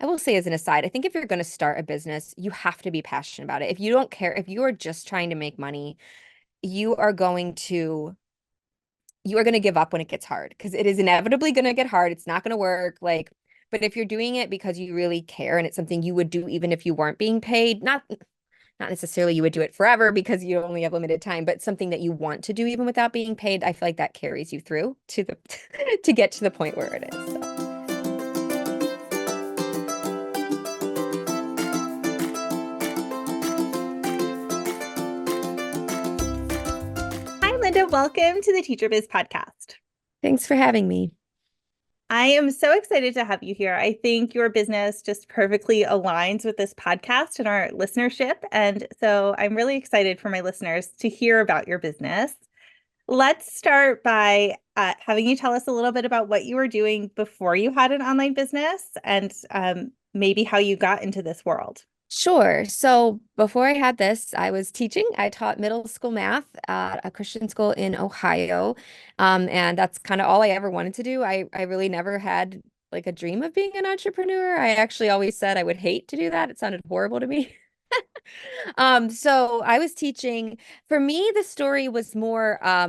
I will say as an aside, I think if you're going to start a business, you have to be passionate about it. If you don't care, if you are just trying to make money, you are going to you are going to give up when it gets hard because it is inevitably going to get hard. It's not going to work. But if you're doing it because you really care and it's something you would do even if you weren't being paid, not necessarily you would do it forever because you only have limited time, but something that you want to do even without being paid, I feel like that carries you through to the to get to the point where it is. So. Hi, Linda. Welcome to the Teacher Biz podcast. Thanks for having me. I am so excited to have you here. I think your business just perfectly aligns with this podcast and our listenership. And so I'm really excited for my listeners to hear about your business. Let's start by having you tell us a little bit about what you were doing before you had an online business and maybe how you got into this world. Sure. So before I had this, I was teaching. I taught middle school math at a Christian school in Ohio. And that's kind of all I ever wanted to do. I really never had like a dream of being an entrepreneur. I actually always said I would hate to do that. It sounded horrible to me. So I was teaching. For me, the story was more I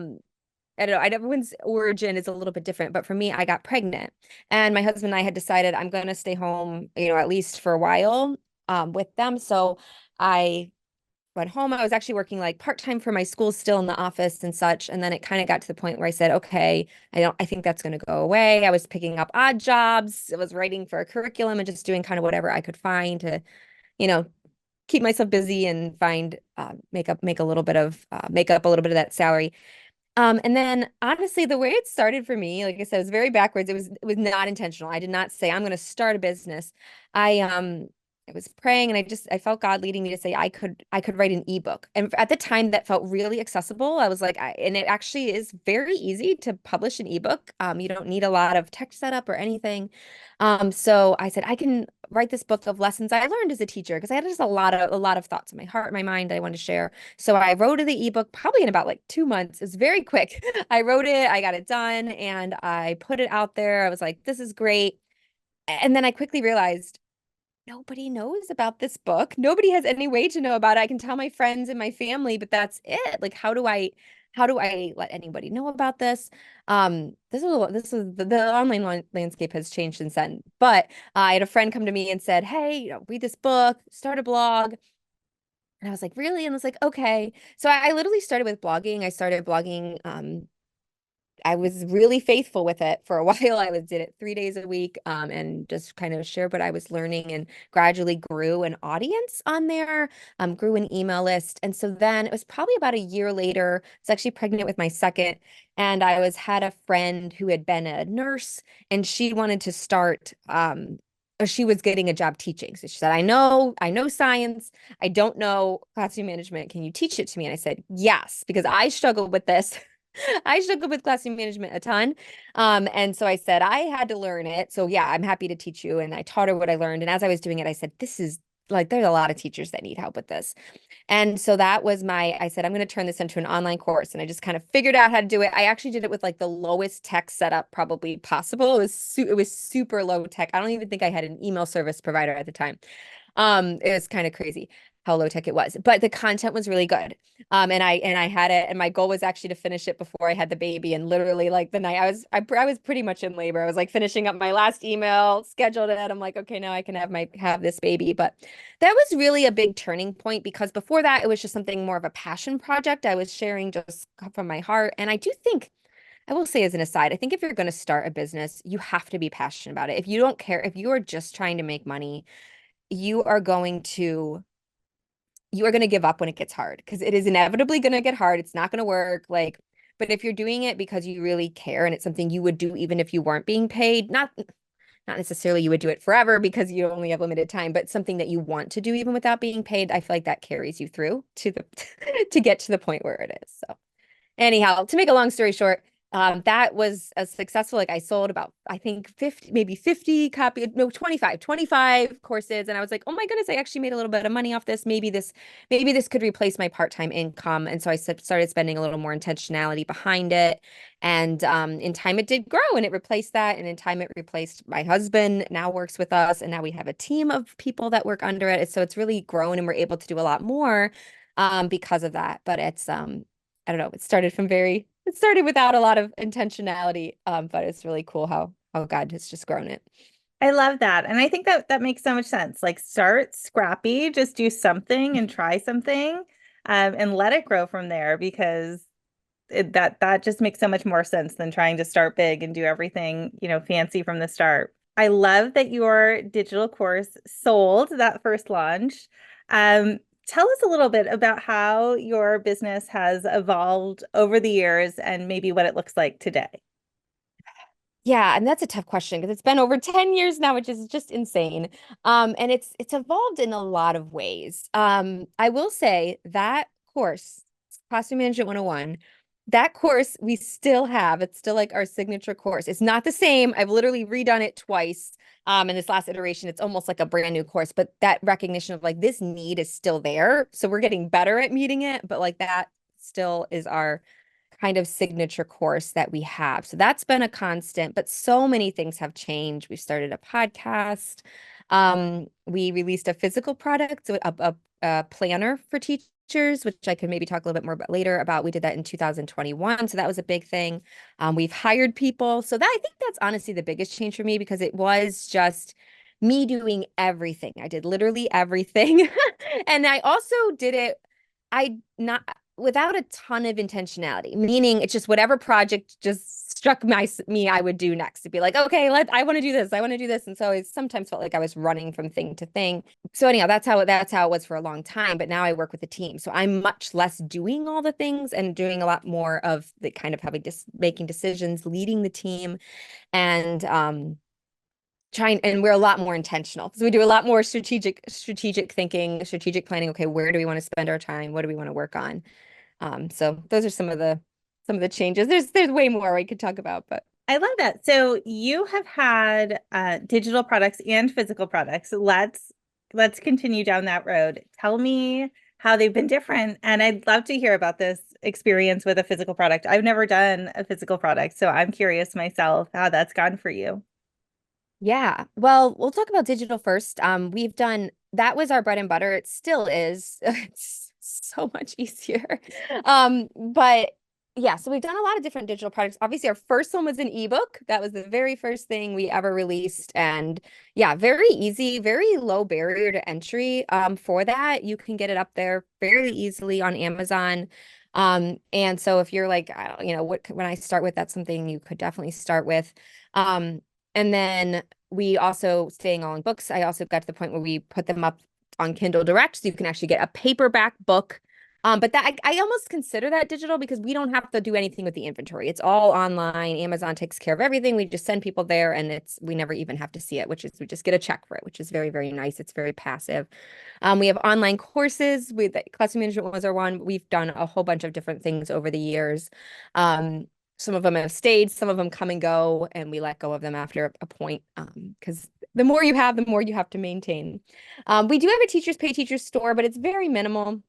don't know, everyone's origin is a little bit different, but for me, I got pregnant and my husband and I had decided I'm going to stay home, at least for a while with them. So I went home. I was actually working like part-time for my school still in the office and such. And then it kind of got to the point where I said, okay, I think that's going to go away. I was picking up odd jobs. I was writing for a curriculum and just doing kind of whatever I could find to, you know, keep myself busy and find, make up a little bit of that salary. And then honestly, the way it started for me, like I said, it was very backwards. It was not intentional. I did not say I'm going to start a business. I was praying and I felt God leading me to say I could write an ebook. And at the time that felt really accessible. I was like, and it actually is very easy to publish an ebook. You don't need a lot of tech setup or anything. So I said I can write this book of lessons I learned as a teacher because I had just a lot of thoughts in my heart, my mind I wanted to share. So I wrote the ebook probably in about like 2 months. It was very quick. I wrote it, I got it done, and I put it out there. I was like, this is great. And then I quickly realized nobody knows about this book. Nobody has any way to know about it. I can tell my friends and my family, but that's it. Like, how do I let anybody know about this? The online landscape has changed since then. But I had a friend come to me and said, "Hey, read this book, start a blog." And I was like, "Really?" And I was like, "Okay." So I literally started with blogging. I started blogging I was really faithful with it for a while. Did it 3 days a week, and just kind of shared what I was learning and gradually grew an audience on there, grew an email list. And so then it was probably about a year later, I was actually pregnant with my second, and had a friend who had been a nurse and she wanted to start, or she was getting a job teaching. So she said, I know science. I don't know classroom management. Can you teach it to me? And I said, yes, because I struggled with this. I struggled with classroom management a ton. And so I said, I had to learn it. So yeah, I'm happy to teach you. And I taught her what I learned. And as I was doing it, I said, this is like, there's a lot of teachers that need help with this. And so I said, I'm going to turn this into an online course. And I just kind of figured out how to do it. I actually did it with like the lowest tech setup probably possible. It was super low tech. I don't even think I had an email service provider at the time. It was kind of crazy how low tech it was, but the content was really good. And I had it, and my goal was actually to finish it before I had the baby. And literally, like the night I was pretty much in labor. I was like finishing up my last email, scheduled it. I'm like, okay, now I can have this baby. But that was really a big turning point because before that, it was just something more of a passion project. I was sharing just from my heart, and I do think. I will say as an aside, I think if you're going to start a business, you have to be passionate about it. If you don't care, if you are just trying to make money, you are going to give up when it gets hard because it is inevitably going to get hard. It's not going to work. But if you're doing it because you really care and it's something you would do even if you weren't being paid, not necessarily you would do it forever because you only have limited time, but something that you want to do even without being paid, I feel like that carries you through to the to get to the point where it is. So anyhow, to make a long story short, That was a successful, like I sold about, I think 50, maybe 50 copy, no, 25 courses. And I was like, oh my goodness, I actually made a little bit of money off this. Maybe this could replace my part-time income. And so I started spending a little more intentionality behind it. And in time it did grow and it replaced that. And in time it replaced my husband now works with us. And now we have a team of people that work under it. So it's really grown and we're able to do a lot more because of that. But it's I don't know, it started without a lot of intentionality, but it's really cool how God has just grown it. I love that. And I think that that makes so much sense. Like start scrappy, just do something and try something, and let it grow from there because that just makes so much more sense than trying to start big and do everything, fancy from the start. I love that your digital course sold that first launch. Tell us a little bit about how your business has evolved over the years and maybe what it looks like today. Yeah, and that's a tough question because it's been over 10 years now, which is just insane. And it's evolved in a lot of ways. I will say that course, Classroom Management 101, that course we still have. It's still like our signature course. It's not the same. I've literally redone it twice. In this last iteration, it's almost like a brand new course, but that recognition of like this need is still there. So we're getting better at meeting it, but like that still is our kind of signature course that we have. So that's been a constant, but so many things have changed. We started a podcast. We released a physical product, so a planner for teachers, which I could maybe talk a little bit more about later about. We did that in 2021. So that was a big thing. We've hired people. So that I think that's honestly the biggest change for me because it was just me doing everything. I did literally everything. And I also did it, I not without a ton of intentionality, meaning it's just whatever project just struck me, I would do next. To be like, okay, I want to do this. I want to do this. And so it sometimes felt like I was running from thing to thing. So anyhow, that's how it was for a long time. But now I work with a team. So I'm much less doing all the things and doing a lot more of the kind of making decisions, leading the team and trying, and we're a lot more intentional because we do a lot more strategic thinking, strategic planning. Okay, where do we want to spend our time? What do we want to work on? So those are some of the changes. There's way more we could talk about, but I love that. So you have had digital products and physical products. Let's continue down that road. Tell me how they've been different. And I'd love to hear about this experience with a physical product. I've never done a physical product, so I'm curious myself how that's gone for you. yeah. Well, we'll talk about digital first. We've done that was our bread and butter. It still is. It's so much easier. But yeah, so we've done a lot of different digital products. Obviously, our first one was an ebook. That was the very first thing we ever released. And yeah, very easy, very low barrier to entry for that. You can get it up there fairly easily on Amazon. And so if you're like, when I start with, that's something you could definitely start with. Um, and then we also, staying on books, I also got to the point where we put them up on Kindle Direct, so you can actually get a paperback book. But that I almost consider that digital because we don't have to do anything with the inventory. It's all online. Amazon takes care of everything. We just send people there and we never even have to see it, which is we just get a check for it, which is very, very nice. It's very passive. We have online courses with Classroom Management was our one. We've done a whole bunch of different things over the years. Some of them have stayed, some of them come and go, and we let go of them after a point because the more you have, the more you have to maintain. We do have a teachers pay teachers store, but it's very minimal.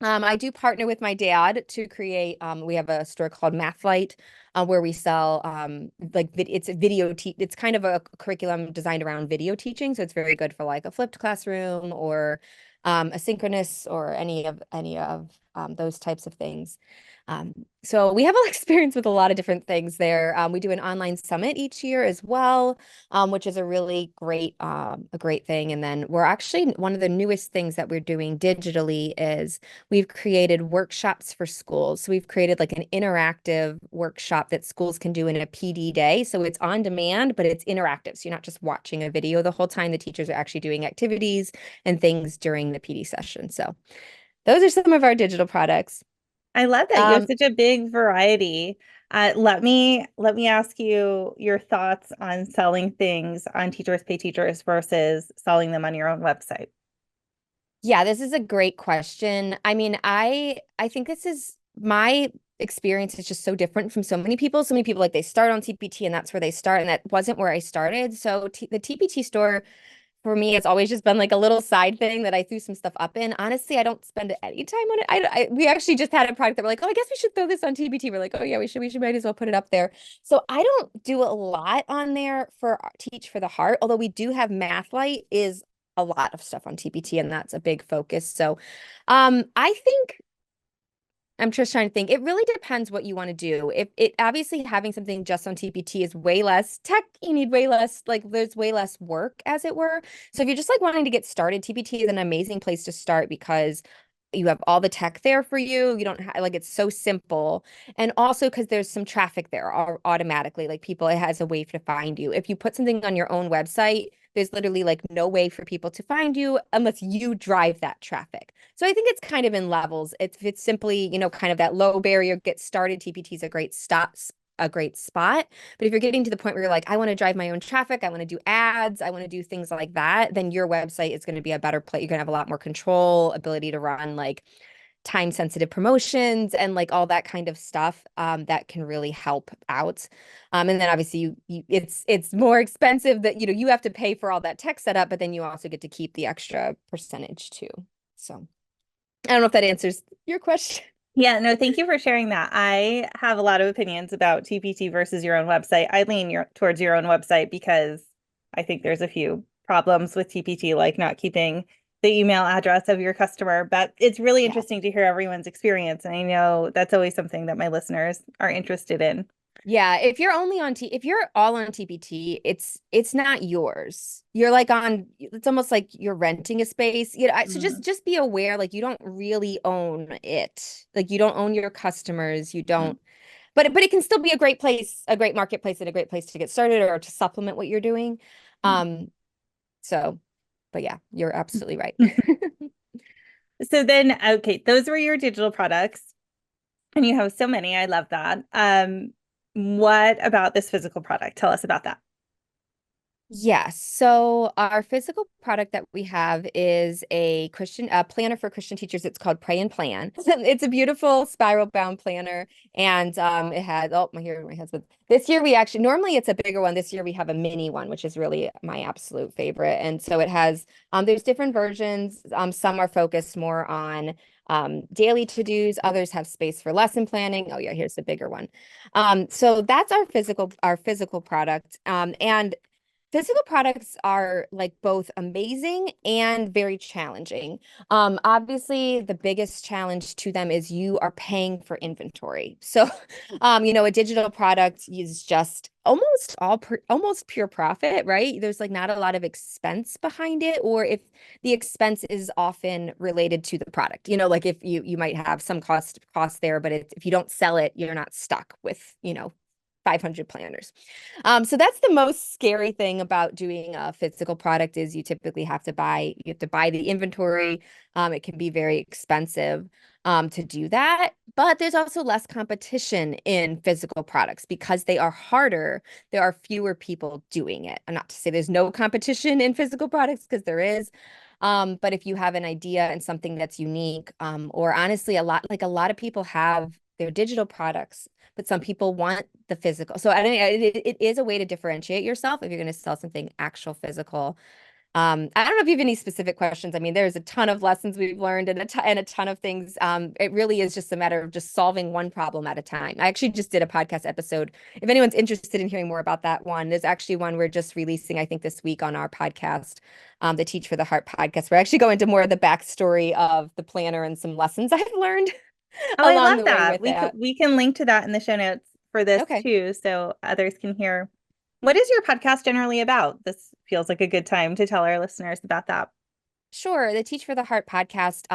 I do partner with my dad to create, we have a store called Mathlight, where we sell it's a it's kind of a curriculum designed around video teaching. So it's very good for like a flipped classroom or asynchronous or any of those types of things. So we have experience with a lot of different things there. We do an online summit each year as well, which is a really great thing. And then we're actually one of the newest things that we're doing digitally is we've created workshops for schools. So we've created like an interactive workshop that schools can do in a PD day. So it's on demand, but it's interactive. So you're not just watching a video the whole time. The teachers are actually doing activities and things during the PD session. So those are some of our digital products. I love that you have such a big variety. Let me ask you your thoughts on selling things on Teachers Pay Teachers versus selling them on your own website. Yeah, this is a great question. I mean, I think this is my experience is just so different from so many people. So many people like they start on TPT and that's where they start. And that wasn't where I started. So the TPT store for me, it's always just been like a little side thing that I threw some stuff up in. Honestly, I don't spend any time on it. We actually just had a product that we're like, oh, I guess we should throw this on TBT. We're like, oh yeah, we should might as well put it up there. So I don't do a lot on there for Teach for the Heart, although we do have Mathlight is a lot of stuff on TPT and that's a big focus. So I think I'm just trying to think. It really depends what you want to do. If it obviously having something just on TPT is way less tech, you need way less, like there's way less work as it were. So if you're just like wanting to get started, TPT is an amazing place to start because you have all the tech there for you. You don't have like it's so simple. And also because there's some traffic there automatically, like people, it has a way to find you. If you put something on your own website, there's literally like no way for people to find you unless you drive that traffic. So I think it's kind of in levels. It's simply, kind of that low barrier, get started. TPT is a great spot. But if you're getting to the point where you're like, I want to drive my own traffic, I want to do ads, I want to do things like that, then your website is going to be a better place. You're going to have a lot more control, ability to run like time sensitive promotions and like all that kind of stuff that can really help out. And then obviously it's more expensive that you have to pay for all that tech setup, but then you also get to keep the extra percentage too. So I don't know if that answers your question. Yeah, no, thank you for sharing that. I have a lot of opinions about TPT versus your own website. I lean towards your own website because I think there's a few problems with TPT, like not keeping the email address of your customer. But it's really Yeah. interesting to hear everyone's experience. And I know that's always something that my listeners are interested in. Yeah, if you're all on TPT, it's not yours. You're like it's almost like you're renting a space. So Mm. just be aware, like you don't really own it. Like you don't own your customers. You Mm. don't, but it can still be a great place, a great marketplace, and a great place to get started or to supplement what you're doing. Mm. Um, so, but yeah, you're absolutely right. So then, okay, those were your digital products, and you have so many. I love that. What about this physical product? Tell us about that. Yes. So our physical product that we have is a planner for Christian teachers. It's called Pray and Plan. It's a beautiful spiral bound planner. And it has, oh, my husband. This year we actually, normally it's a bigger one. This year we have a mini one, which is really my absolute favorite. And so it has, there's different versions. Some are focused more on daily to-dos. Others have space for lesson planning. Oh yeah, here's the bigger one. So that's our physical product. And physical products are like both amazing and very challenging. Obviously, the biggest challenge to them is you are paying for inventory. So, a digital product is just almost pure profit, right? There's like not a lot of expense behind it, or if the expense is often related to the product, like if you might have some cost there, but if you don't sell it, you're not stuck with, 500 planners. So that's the most scary thing about doing a physical product is you have to buy the inventory. It can be very expensive to do that, but there's also less competition in physical products because they are harder. There are fewer people doing it. And not to say there's no competition in physical products because there is. But if you have an idea and something that's unique, or honestly, a lot of people have their digital products, but some people want the physical. So I think it is a way to differentiate yourself if you're going to sell something actual physical. I don't know if you have any specific questions. I mean, there's a ton of lessons we've learned and a ton of things. It really is just a matter of just solving one problem at a time. I actually just did a podcast episode. If anyone's interested in hearing more about that one, there's actually one we're just releasing, I think, this week on our podcast, the Teach for the Heart podcast. We're actually going into more of the backstory of the planner and some lessons I've learned Oh, I along love the way that. with that. We can link to that in the show notes for this Okay. too, so others can hear. What is your podcast generally about? This feels like a good time to tell our listeners about that. Sure. The Teach for the Heart podcast.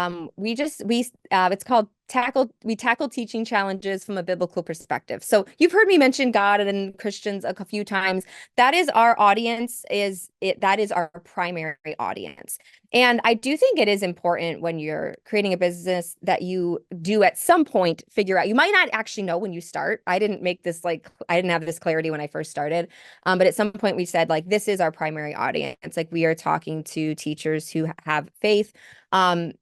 It's called tackle teaching challenges from a biblical perspective. So you've heard me mention God and Christians a few times. That is our audience, that is our primary audience. And I do think it is important when you're creating a business that you do at some point figure out. You might not actually know when you start. I didn't have this clarity when I first started. But at some point we said this is our primary audience. Like we are talking to teachers who have faith.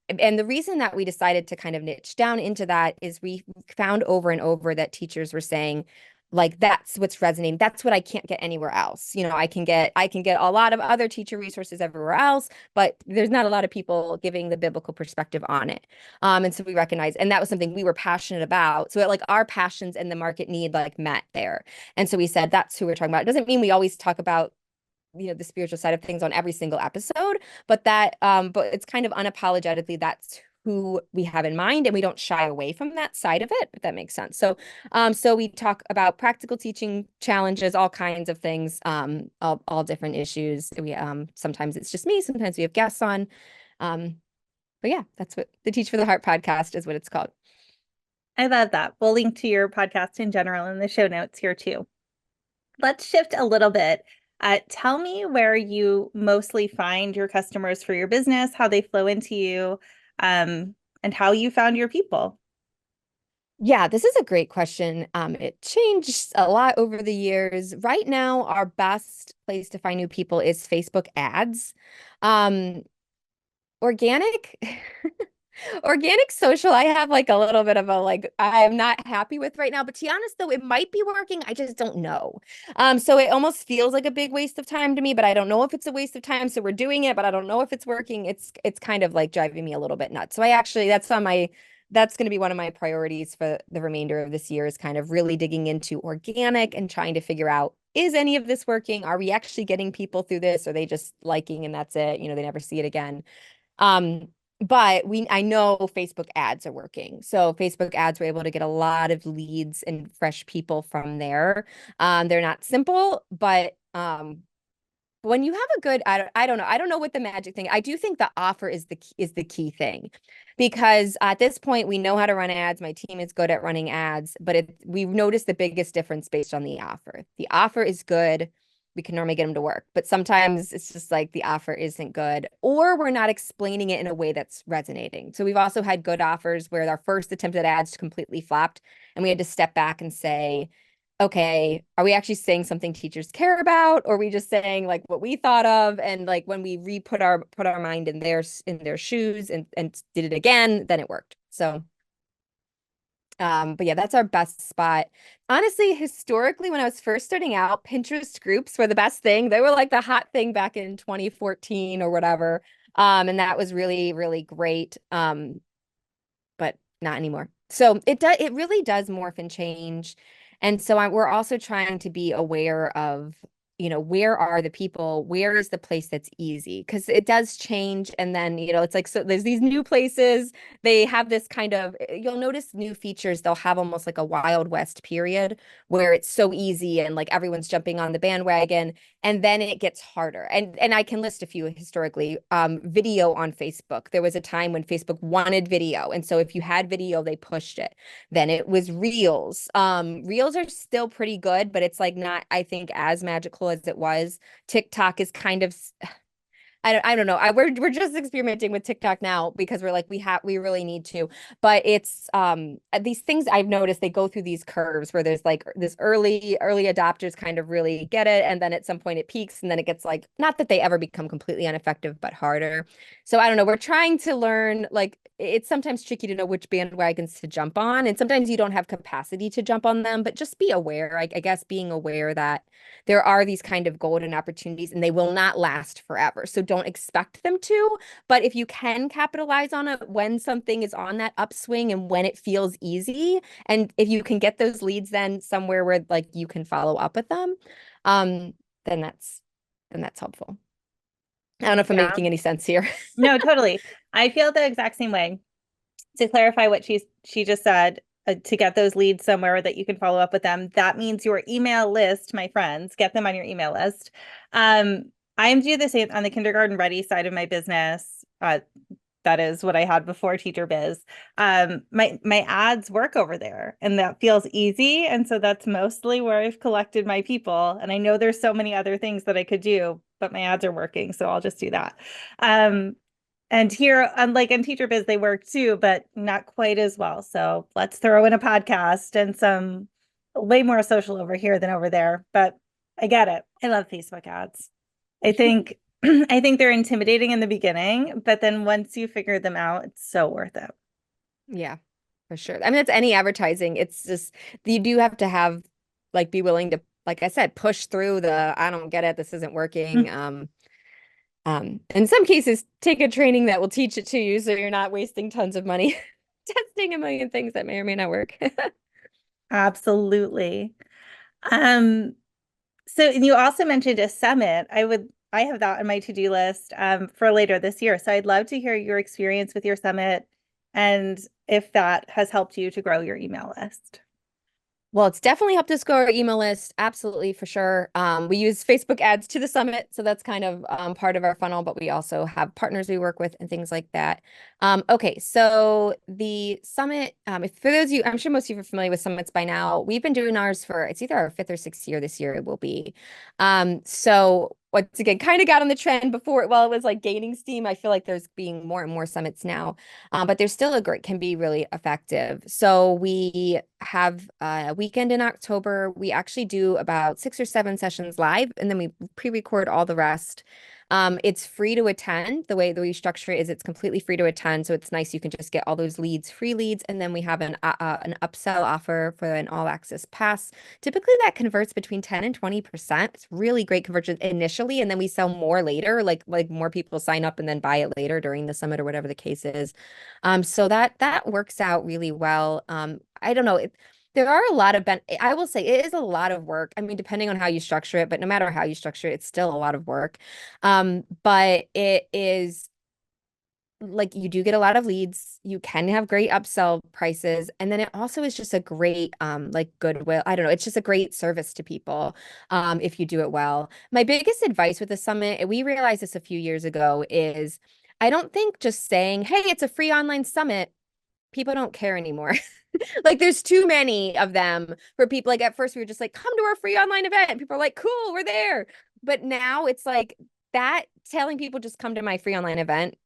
And the reason that we decided to kind of niche down into that is we found over and over that teachers were saying, like, that's what's resonating. That's what I can't get anywhere else. I can get a lot of other teacher resources everywhere else, but there's not a lot of people giving the biblical perspective on it. And so we recognize, and that was something we were passionate about. So like our passions and the market need like met there. And so we said that's who we're talking about. It doesn't mean we always talk about the spiritual side of things on every single episode, but it's kind of unapologetically that's who we have in mind, and we don't shy away from that side of it, if that makes sense. So we talk about practical teaching challenges, all kinds of things, all different issues. We sometimes it's just me, sometimes we have guests on. But yeah, that's what the Teach for the Heart podcast is what it's called. I love that. We'll link to your podcast in general in the show notes here too. Let's shift a little bit. Tell me where you mostly find your customers for your business, how they flow into you, and how you found your people. Yeah, this is a great question. It changed a lot over the years. Right now, our best place to find new people is Facebook ads. Um, organic, organic social, I have like a little bit of a like I'm not happy with right now. But to be honest, though, it might be working. I just don't know. So it almost feels like a big waste of time to me, but I don't know if it's a waste of time. So we're doing it, but I don't know if it's working. It's kind of like driving me a little bit nuts. So I actually that's going to be one of my priorities for the remainder of this year is kind of really digging into organic and trying to figure out, is any of this working? Are we actually getting people through this? Are they just liking and that's it? They never see it again. Um, but I know Facebook ads are working. So Facebook ads were able to get a lot of leads and fresh people from there. They're not simple, but when you have a good, I don't know what the magic thing. I do think the offer is the key thing, because at this point we know how to run ads. My team is good at running ads, but we've noticed the biggest difference based on the offer. The offer is good, we can normally get them to work, but sometimes it's just like the offer isn't good, or we're not explaining it in a way that's resonating. So we've also had good offers where our first attempt at ads completely flopped, and we had to step back and say, okay, are we actually saying something teachers care about, or are we just saying like what we thought of? And like when we put our mind in their shoes and did it again, then it worked. So but yeah, that's our best spot. Honestly, historically, when I was first starting out, Pinterest groups were the best thing. They were like the hot thing back in 2014 or whatever. And that was really, really great. But not anymore. So it really does morph and change. And so we're also trying to be aware of, where are the people? Where is the place that's easy? Because it does change. And then, it's like, so there's these new places. They have this kind of, you'll notice new features. They'll have almost like a Wild West period where it's so easy and like everyone's jumping on the bandwagon. And then it gets harder. And I can list a few historically. Video on Facebook. There was a time when Facebook wanted video. And so if you had video, they pushed it. Then it was Reels. Reels are still pretty good, but it's like not, I think, as magical as it was. TikTok is kind of I don't know. We're just experimenting with TikTok now because we're like we really need to. But it's these things I've noticed, they go through these curves where there's like this early adopters kind of really get it, and then at some point it peaks, and then it gets like, not that they ever become completely ineffective, but harder. So I don't know. We're trying to learn, like it's sometimes tricky to know which bandwagons to jump on, and sometimes you don't have capacity to jump on them, but just be aware. I guess being aware that there are these kind of golden opportunities and they will not last forever. So don't expect them to. But if you can capitalize on it when something is on that upswing and when it feels easy, and if you can get those leads then somewhere where like you can follow up with them, then that's helpful. I don't know if I'm Yeah. making any sense here. No, totally. I feel the exact same way. To clarify what she just said, to get those leads somewhere that you can follow up with them, that means your email list, my friends, get them on your email list. I am do the same on the kindergarten ready side of my business. That is what I had before Teacher Biz. My ads work over there, and that feels easy. And so that's mostly where I've collected my people. And I know there's so many other things that I could do, but my ads are working, so I'll just do that. And here, unlike in Teacher Biz, they work too, but not quite as well. So let's throw in a podcast and some way more social over here than over there. But I get it. I love Facebook ads. I think I think they're intimidating in the beginning, but then once you figure them out, it's so worth it. Yeah, for sure. I mean, it's any advertising. It's just you do have to have like be willing to, like I said, push through the I don't get it, this isn't working. In some cases, take a training that will teach it to you so you're not wasting tons of money testing a million things that may or may not work. Absolutely. Um, so and you also mentioned a summit. I have that on my to-do list for later this year. So I'd love to hear your experience with your summit and if that has helped you to grow your email list. Well, it's definitely helped us grow our email list. Absolutely, for sure. We use Facebook ads to the summit, so that's kind of part of our funnel, but we also have partners we work with and things like that. Okay, so the summit, if for those of you, I'm sure most of you are familiar with summits by now. We've been doing ours for, it's either our fifth or sixth year this year, it will be. So once again, kind of got on the trend before, well, it was like gaining steam. I feel like there's being more and more summits now. But there's still a great, can be really effective. So we have a weekend in October. We actually do about 6 or 7 sessions live, and then we pre-record all the rest. It's free to attend. The way that we structure it is it's completely free to attend. So it's nice. You can just get all those leads, free leads. And then we have an upsell offer for an all access pass. Typically that converts between 10 and 20%. It's really great conversion initially. And then we sell more later, like more people sign up and then buy it later during the summit or whatever the case is. So that works out really well. I don't know. There are a lot of I will say it is a lot of work. I mean, depending on how you structure it, but no matter how you structure it, it's still a lot of work. But it is like you do get a lot of leads. You can have great upsell prices. And then it also is just a great like goodwill. I don't know, it's just a great service to people if you do it well. My biggest advice with the summit, we realized this a few years ago, is I don't think just saying, hey, it's a free online summit, people don't care anymore. Like there's too many of them for people. Like at first we were just like, come to our free online event. And people are like, cool, we're there. But now it's like that telling people just come to my free online event,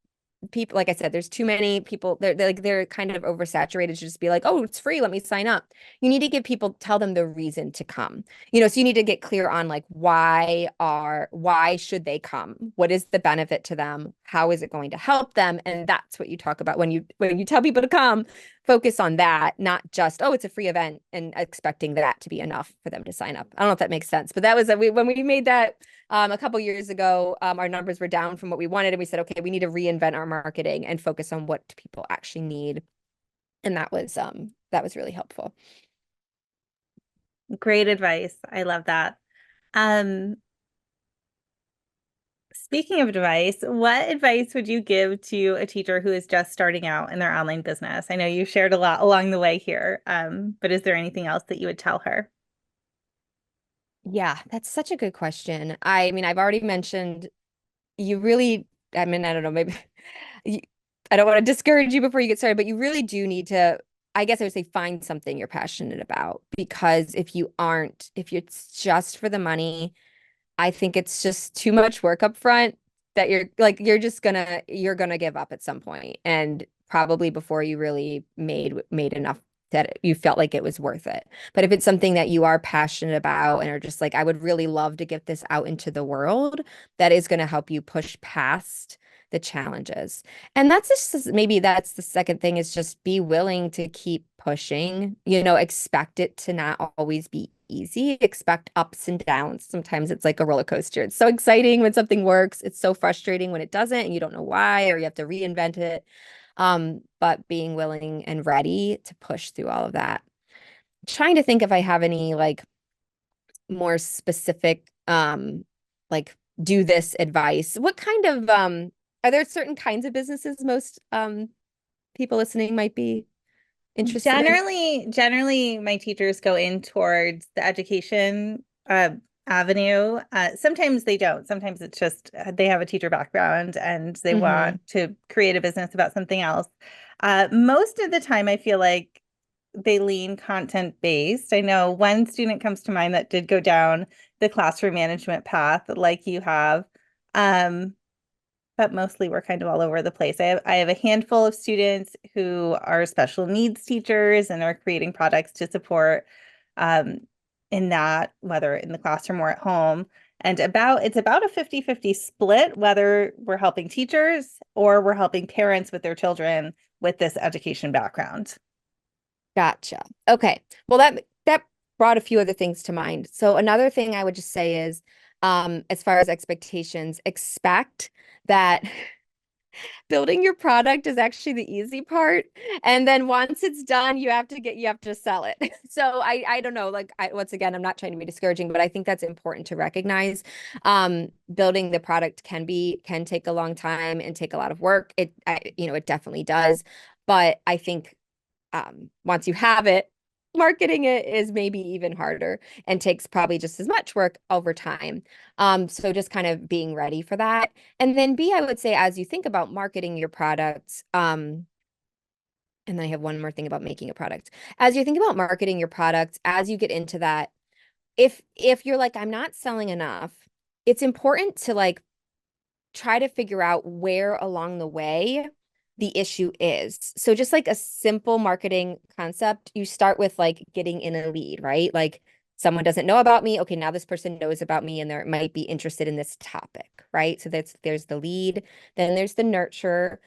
people, like I said, there's too many people. They're kind of oversaturated to just be like, oh, it's free, let me sign up. You need to give people, tell them the reason to come. So you need to get clear on like why should they come? What is the benefit to them? How is it going to help them? And that's what you talk about when you tell people to come. Focus on that, not just, oh, it's a free event and expecting that to be enough for them to sign up. I don't know if that makes sense, but that was when we made that a couple years ago, our numbers were down from what we wanted, and we said, okay, we need to reinvent our marketing and focus on what people actually need. And that was really helpful. Great advice. I love that. Um, Speaking of advice, what advice would you give to a teacher who is just starting out in their online business? I know you shared a lot along the way here, but is there anything else that you would tell her? Yeah, that's such a good question. I mean, I've already mentioned you really, I mean, I don't know, maybe you, I don't want to discourage you before you get started, but you really do need to, I guess I would say, find something you're passionate about, because if you aren't, if it's just for the money, I think it's just too much work up front that you're gonna give up at some point, and probably before you really made enough that you felt like it was worth it. But if it's something that you are passionate about and are just like, I would really love to get this out into the world, that is going to help you push past the challenges. And that's just, maybe that's the second thing, is just be willing to keep pushing, expect it to not always be easy, expect ups and downs. Sometimes it's like a roller coaster. It's so exciting when something works. It's so frustrating when it doesn't and you don't know why, or you have to reinvent it. But being willing and ready to push through all of that. Trying to think if I have any like more specific like do this advice. What kind of are there certain kinds of businesses most people listening might be interested in? Generally, my teachers go in towards the education avenue. Sometimes they don't. Sometimes it's just they have a teacher background and they Hmm. want to create a business about something else. Most of the time, I feel like they lean content based. I know one student comes to mind that did go down the classroom management path like you have. Um, but mostly we're kind of all over the place. I have a handful of students who are special needs teachers and are creating products to support um, in that, whether in the classroom or at home. And it's about a 50-50 split, whether we're helping teachers or we're helping parents with their children with this education background. Gotcha. Okay. Well, that brought a few other things to mind. So another thing I would just say is, as far as expectations, expect that building your product is actually the easy part. And then once it's done, you have to sell it. So I don't know, like once again, I'm not trying to be discouraging, but I think that's important to recognize. Building the product can take a long time and take a lot of work. It definitely does. But I think once you have it, marketing it is maybe even harder and takes probably just as much work over time. So just kind of being ready for that. And then B, I would say, as you think about marketing your products, and then I have one more thing about making a product. As you think about marketing your products, as you get into that, if you're like, I'm not selling enough, it's important to like try to figure out where along the way the issue is. So just like a simple marketing concept, you start with like getting in a lead, right? Like someone doesn't know about me. Okay, now this person knows about me and they might be interested in this topic, right? So there's the lead, then there's the nurture,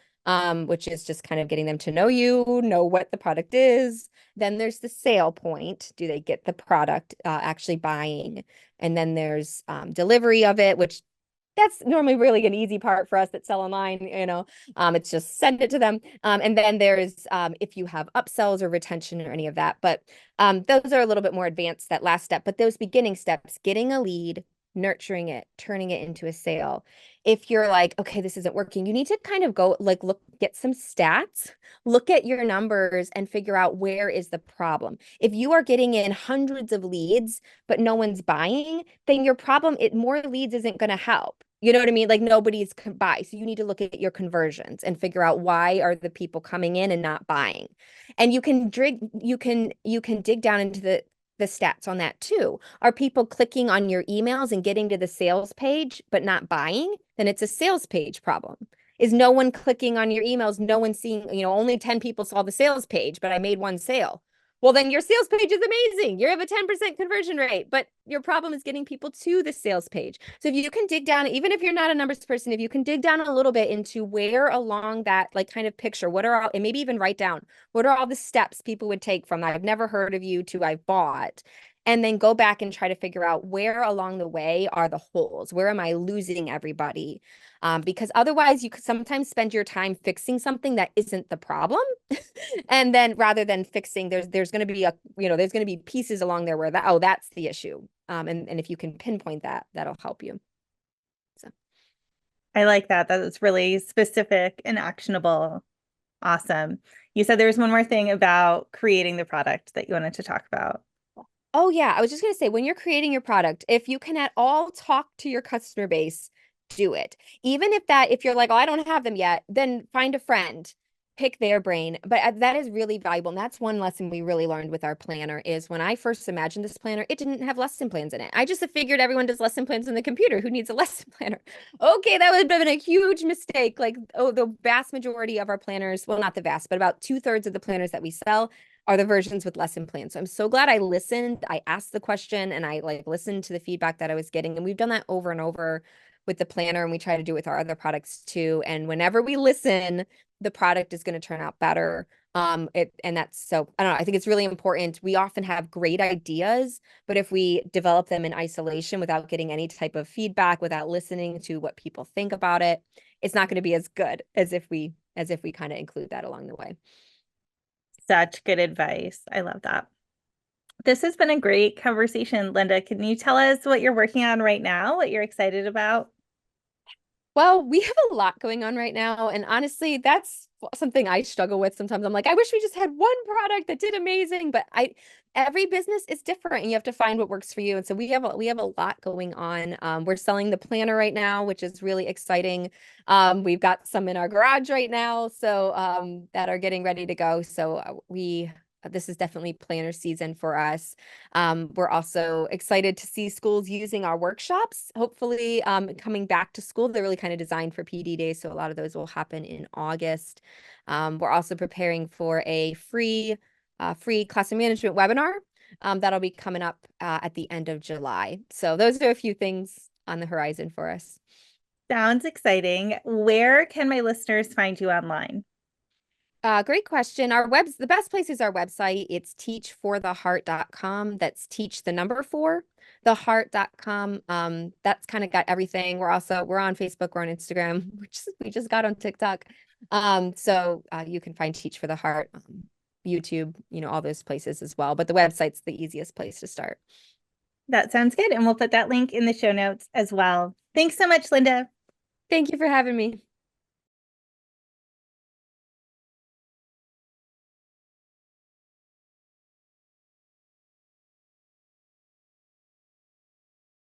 which is just kind of getting them to know you, know what the product is. Then there's the sale point. Do they get the product actually buying? And then there's delivery of it, which that's normally really an easy part for us that sell online. It's just send it to them. And then there's if you have upsells or retention or any of that. But those are a little bit more advanced, that last step. But those beginning steps, getting a lead, nurturing it, turning it into a sale. If you're like, okay, this isn't working, you need to kind of go like get some stats, look at your numbers and figure out where is the problem. If you are getting in hundreds of leads, but no one's buying, then your problem, more leads isn't going to help. You know what I mean? Like nobody's buy. So you need to look at your conversions and figure out why are the people coming in and not buying. And you can dig down into the stats on that too. Are people clicking on your emails and getting to the sales page but not buying? Then it's a sales page problem. Is no one clicking on your emails? No one seeing, only 10 people saw the sales page, but I made one sale. Well, then your sales page is amazing. You have a 10% conversion rate, but your problem is getting people to the sales page. So if you can dig down, even if you're not a numbers person, if you can dig down a little bit into where along that like kind of picture, what are all, and maybe even write down, what are all the steps people would take from I've never heard of you to I've bought, and then go back and try to figure out where along the way are the holes. Where am I losing everybody? Because otherwise you could sometimes spend your time fixing something that isn't the problem. And then rather than fixing, there's going to be there's going to be pieces along there where that's the issue. And if you can pinpoint that, that'll help you. So I like that. That is really specific and actionable. Awesome. You said there was one more thing about creating the product that you wanted to talk about. Oh, yeah. I was just going to say, when you're creating your product, if you can at all talk to your customer base, do it. Even if you're like, oh, I don't have them yet, then find a friend, pick their brain. But that is really valuable. And that's one lesson we really learned with our planner is when I first imagined this planner, it didn't have lesson plans in it. I just figured everyone does lesson plans in the computer. Who needs a lesson planner? Okay, that would have been a huge mistake. Like, oh, the vast majority of our planners, well, not the vast, but about 2/3 of the planners that we sell are the versions with lesson plans. So I'm so glad I listened. I asked the question and I like listened to the feedback that I was getting. And we've done that over and over with the planner, and we try to do it with our other products too. And whenever we listen, the product is going to turn out better. And that's so, I don't know, I think it's really important. We often have great ideas, but if we develop them in isolation without getting any type of feedback, without listening to what people think about it, it's not going to be as good as if we kind of include that along the way. Such good advice. I love that. This has been a great conversation, Linda. Can you tell us what you're working on right now, what you're excited about? Well, we have a lot going on right now. And honestly, that's something I struggle with sometimes. I'm like, I wish we just had one product that did amazing, but every business is different and you have to find what works for you. And so we have a lot going on. We're selling the planner right now, which is really exciting. We've got some in our garage right now, so that are getting ready to go. So this is definitely planner season for us. We're also excited to see schools using our workshops, hopefully coming back to school. They're really kind of designed for PD days, so a lot of those will happen in August. We're also preparing for a free classroom management webinar that'll be coming up at the end of July. So those are a few things on the horizon for us. Sounds exciting. Where can my listeners find you online? Great question. The best place is our website. It's teachfortheheart.com. That's teach the number four, theheart.com. That's kind of got everything. We're on Facebook, we're on Instagram, we just got on TikTok. So you can find Teach for the Heart, YouTube, all those places as well. But the website's the easiest place to start. That sounds good. And we'll put that link in the show notes as well. Thanks so much, Linda. Thank you for having me.